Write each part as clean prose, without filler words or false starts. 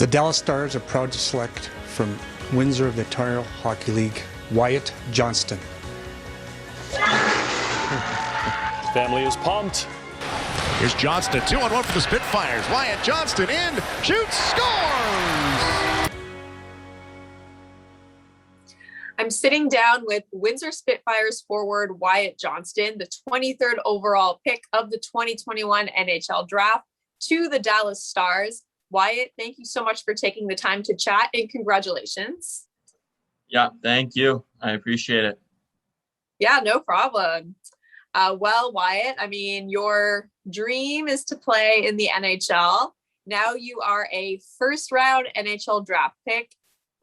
The Dallas Stars are proud to select from Windsor of the Ontario Hockey League, Wyatt Johnston. Family is pumped. Here's Johnston, 2-on-1 for the Spitfires. Wyatt Johnston in, shoots, scores! I'm sitting down with Windsor Spitfires forward Wyatt Johnston, the 23rd overall pick of the 2021 NHL Draft to the Dallas Stars. Wyatt, thank you so much for taking the time to chat, and congratulations. Yeah, thank you. I appreciate it. Yeah, no problem. Well, Wyatt, I mean, your dream is to play in the NHL. Now you are a first-round NHL draft pick.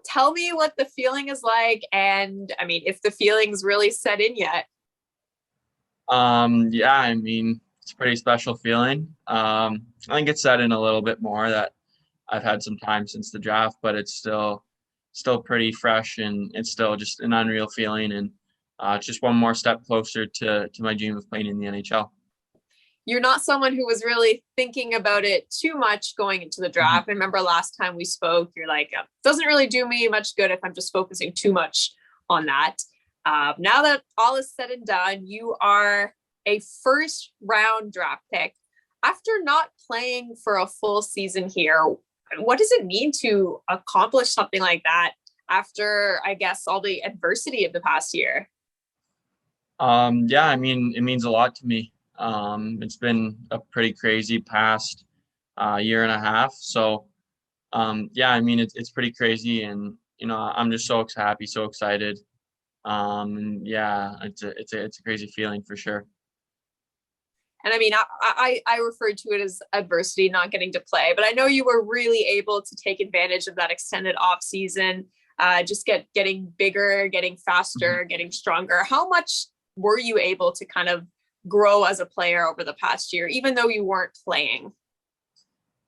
Tell me what the feeling is like, and I mean, if the feeling's really set in yet. Yeah, I mean, it's a pretty special feeling. I think it's set in a little bit more that I've had some time since the draft, but it's still pretty fresh, and it's still just an unreal feeling, and just one more step closer to my dream of playing in the NHL. You're not someone who was really thinking about it too much going into the draft. I remember last time we spoke, you're like, doesn't really do me much good if I'm just focusing too much on that. Now that all is said and done, you are a first round draft pick. After not playing for a full season here, what does it mean to accomplish something like that after, I guess, all the adversity of the past year? Yeah, I mean, it means a lot to me. It's been a pretty crazy past year and a half. So, yeah, I mean, it's pretty crazy, and I'm just so happy, so excited. And yeah, it's a crazy feeling for sure. And I mean, I referred to it as adversity, not getting to play, but I know you were really able to take advantage of that extended off season, just getting bigger, getting faster, getting stronger. How much were you able to kind of grow as a player over the past year, even though you weren't playing?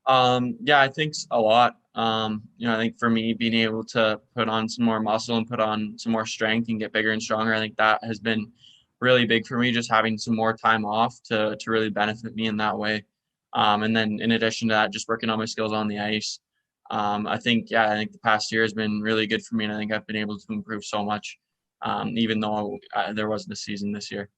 Yeah, I think a lot. I think for me, being able to put on some more muscle and put on some more strength and get bigger and stronger, I think that has been really big for me, just having some more time off to really benefit me in that way. And then in addition to that, just working on my skills on the ice. I think the past year has been really good for me, and I think I've been able to improve so much, even though there wasn't a season this year.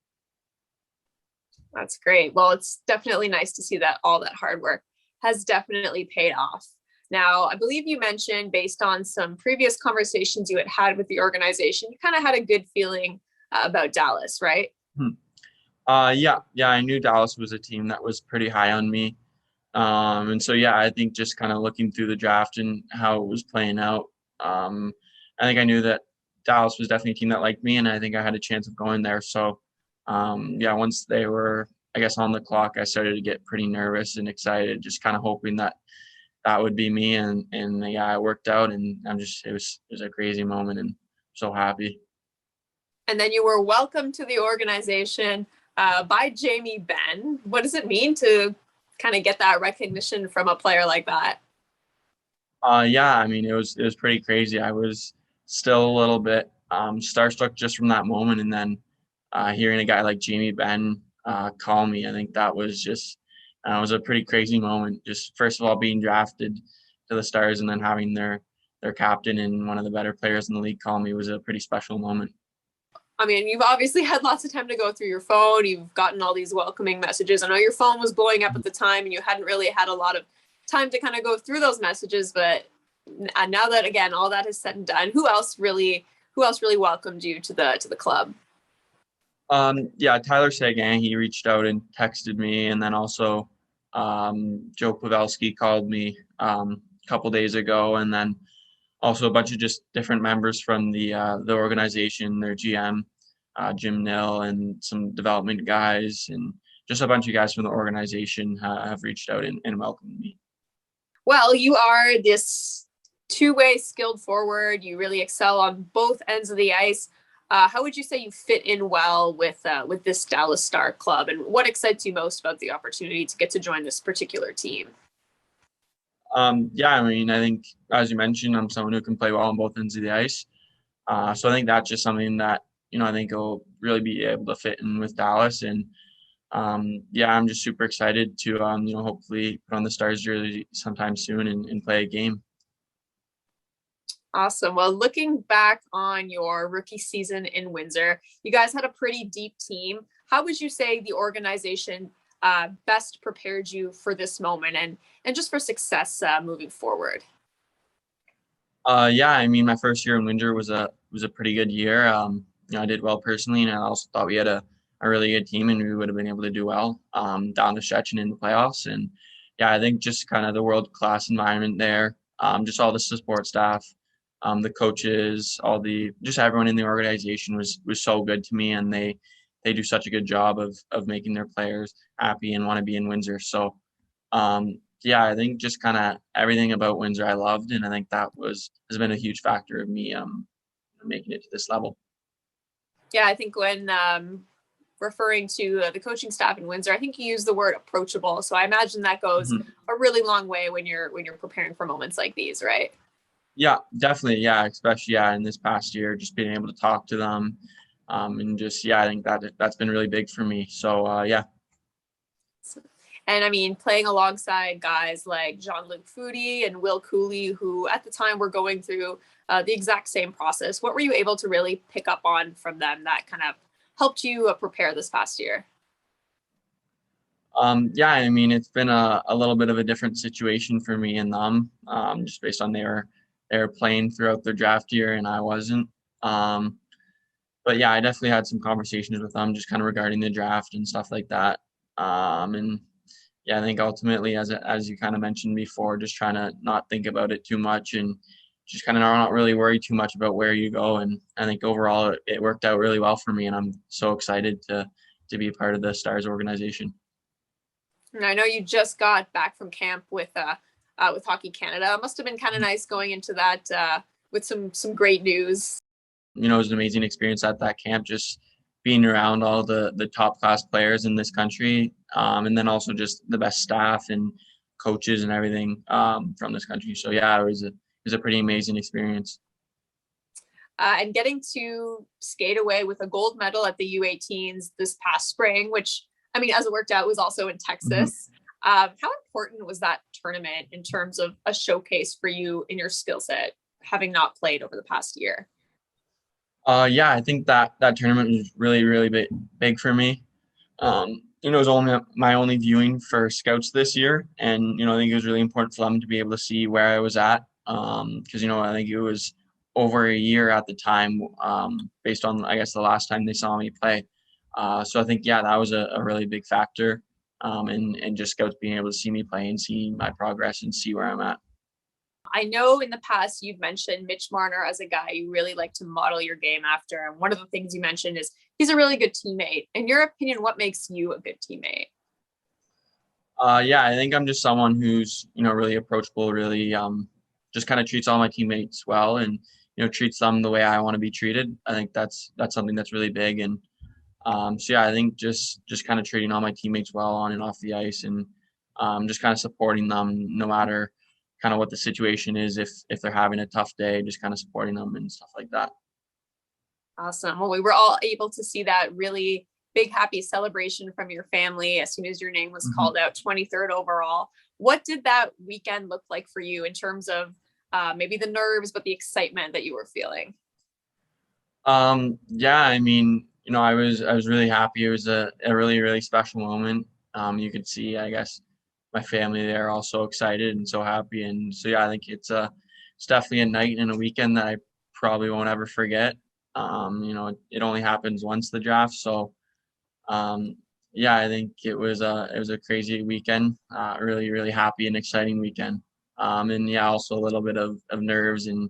That's great. Well, it's definitely nice to see that all that hard work has definitely paid off. Now, I believe you mentioned, based on some previous conversations you had with the organization, you kind of had a good feeling about Dallas, right? Yeah, I knew Dallas was a team that was pretty high on me. And so, yeah, I think just kind of looking through the draft and how it was playing out, I think I knew that Dallas was definitely a team that liked me, and I think I had a chance of going there. So, yeah, once they were, I guess, on the clock, I started to get pretty nervous and excited, just kind of hoping that would be me. And yeah, it worked out, and it was a crazy moment, and so happy. And then you were welcomed to the organization by Jamie Benn. What does it mean to kind of get that recognition from a player like that? Yeah, I mean, it was pretty crazy. I was still a little bit starstruck just from that moment, and then hearing a guy like Jamie Benn call me, I think that was just it was a pretty crazy moment. Just first of all, being drafted to the Stars, and then having their captain and one of the better players in the league call me was a pretty special moment. I mean, you've obviously had lots of time to go through your phone. You've gotten all these welcoming messages. I know your phone was blowing up at the time, and you hadn't really had a lot of time to kind of go through those messages. But now that, again, all that is said and done, who else really welcomed you to the club? Yeah, Tyler Seguin, he reached out and texted me, and then also Joe Pavelski called me a couple days ago, and then also a bunch of just different members from the organization, their GM, Jim Nill, and some development guys, and just a bunch of guys from the organization have reached out and welcomed me. Well, you are this two-way skilled forward. You really excel on both ends of the ice. How would you say you fit in well with this Dallas Star club, and what excites you most about the opportunity to get to join this particular team? Yeah, I mean, I think, as you mentioned, I'm someone who can play well on both ends of the ice. So I think that's just something that, I think will really be able to fit in with Dallas. And yeah, I'm just super excited to, hopefully put on the Stars jersey sometime soon and play a game. Awesome. Well, looking back on your rookie season in Windsor, you guys had a pretty deep team. How would you say the organization best prepared you for this moment and just for success moving forward? Yeah, I mean, my first year in Windsor was a pretty good year. I did well personally, and I also thought we had a really good team, and we would have been able to do well down the stretch and in the playoffs. And yeah, I think just kind of the world class environment there, just all the support staff, the coaches, just everyone in the organization was so good to me, and they do such a good job of making their players happy and want to be in Windsor. So yeah, I think just kind of everything about Windsor I loved, and I think that has been a huge factor of me making it to this level. Yeah, I think when referring to the coaching staff in Windsor, I think you use the word approachable. So I imagine that goes a really long way when you're preparing for moments like these, right? Yeah, definitely. Yeah, especially in this past year, just being able to talk to them, and just I think that's been really big for me. So yeah. And I mean, playing alongside guys like Jean-Luc Foudy and Will Cooley, who at the time were going through the exact same process, what were you able to really pick up on from them that kind of helped you prepare this past year? Yeah, I mean, it's been a little bit of a different situation for me and them, just based on they were playing throughout their draft year and I wasn't. But yeah, I definitely had some conversations with them just kind of regarding the draft and stuff like that. And yeah, I think ultimately, as you kind of mentioned before, just trying to not think about it too much and just kind of not really worry too much about where you go. And I think overall it worked out really well for me, and I'm so excited to be a part of the Stars organization. And I know you just got back from camp with Hockey Canada. It must have been kind of nice going into that with some great news. It was an amazing experience at that camp, just being around all the top class players in this country, and then also just the best staff and coaches and everything from this country. So yeah, it was a pretty amazing experience. And getting to skate away with a gold medal at the U18s this past spring, which, I mean, as it worked out, was also in Texas. How important was that tournament in terms of a showcase for you in your skill set, having not played over the past year? Yeah, I think that tournament was really, really big for me. It was only my only viewing for scouts this year, and I think it was really important for them to be able to see where I was at, because I think it was over a year at the time, based on I guess the last time they saw me play. So I think that was a really big factor, and just scouts being able to see me play and see my progress and see where I'm at. I know in the past you've mentioned Mitch Marner as a guy you really like to model your game after. And one of the things you mentioned is he's a really good teammate. In your opinion, what makes you a good teammate? Yeah, I think I'm just someone who's, really approachable, really just kind of treats all my teammates well and, treats them the way I want to be treated. I think that's something that's really big. And so yeah, I think just kind of treating all my teammates well on and off the ice, and just kind of supporting them no matter kind of what the situation is. If they're having a tough day, just kind of supporting them and stuff like that. Awesome. Well, we were all able to see that really big, happy celebration from your family as soon as your name was called out, 23rd overall. What did that weekend look like for you in terms of maybe the nerves, but the excitement that you were feeling? Yeah, I mean, I was really happy. It was a really, really special moment. You could see, I guess, my family there all so excited and so happy. And so, yeah, I think it's definitely a night and a weekend that I probably won't ever forget. It only happens once, the draft. So, yeah, I think it was a crazy weekend, really, really happy and exciting weekend. And yeah, also a little bit of nerves and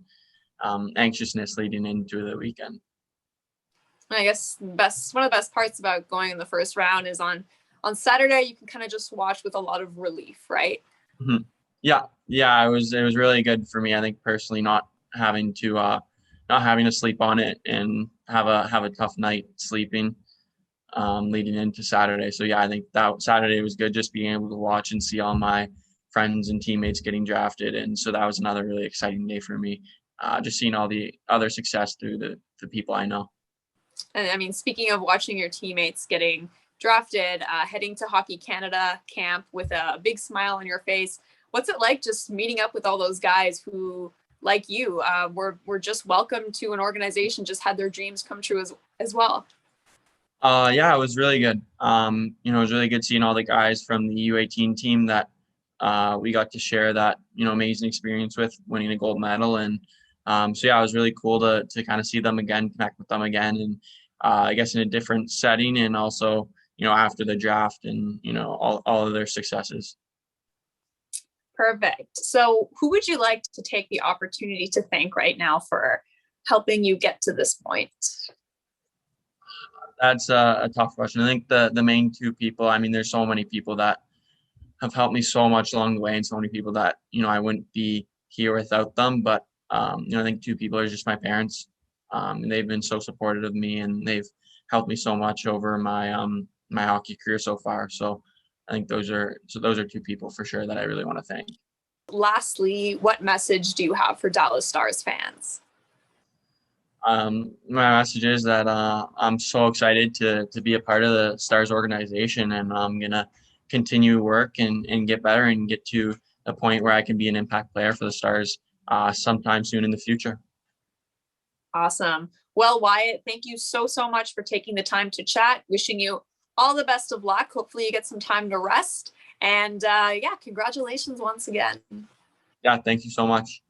anxiousness leading into the weekend. I guess one of the best parts about going in the first round is on Saturday, you can kind of just watch with a lot of relief, right? Mm-hmm. Yeah. It was really good for me. I think personally, not having to sleep on it and have a tough night sleeping leading into Saturday. So yeah, I think that Saturday was good, just being able to watch and see all my friends and teammates getting drafted. And so that was another really exciting day for me, just seeing all the other success through the people I know. And I mean, speaking of watching your teammates getting drafted, heading to Hockey Canada camp with a big smile on your face, what's it like just meeting up with all those guys who like you, were just welcomed to an organization, just had their dreams come true as well. Yeah, it was really good. It was really good seeing all the guys from the U18 team that we got to share that, amazing experience with winning a gold medal. And so, yeah, it was really cool to kind of see them again, connect with them again, and I guess in a different setting, and also, after the draft and, all of their successes. Perfect. So who would you like to take the opportunity to thank right now for helping you get to this point? That's a tough question. I think the main two people, I mean, there's so many people that have helped me so much along the way, and so many people that, I wouldn't be here without them. But, I think two people are just my parents. And they've been so supportive of me, and they've helped me so much over my my hockey career so far. So I think those are two people for sure that I really want to thank. Lastly, what message do you have for Dallas Stars fans? My message is that I'm so excited to be a part of the Stars organization, and I'm gonna continue work and get better and get to a point where I can be an impact player for the Stars sometime soon in the future. Awesome. Well, Wyatt, thank you so much for taking the time to chat. Wishing you all the best of luck. Hopefully you get some time to rest. And yeah, congratulations once again. Yeah, thank you so much.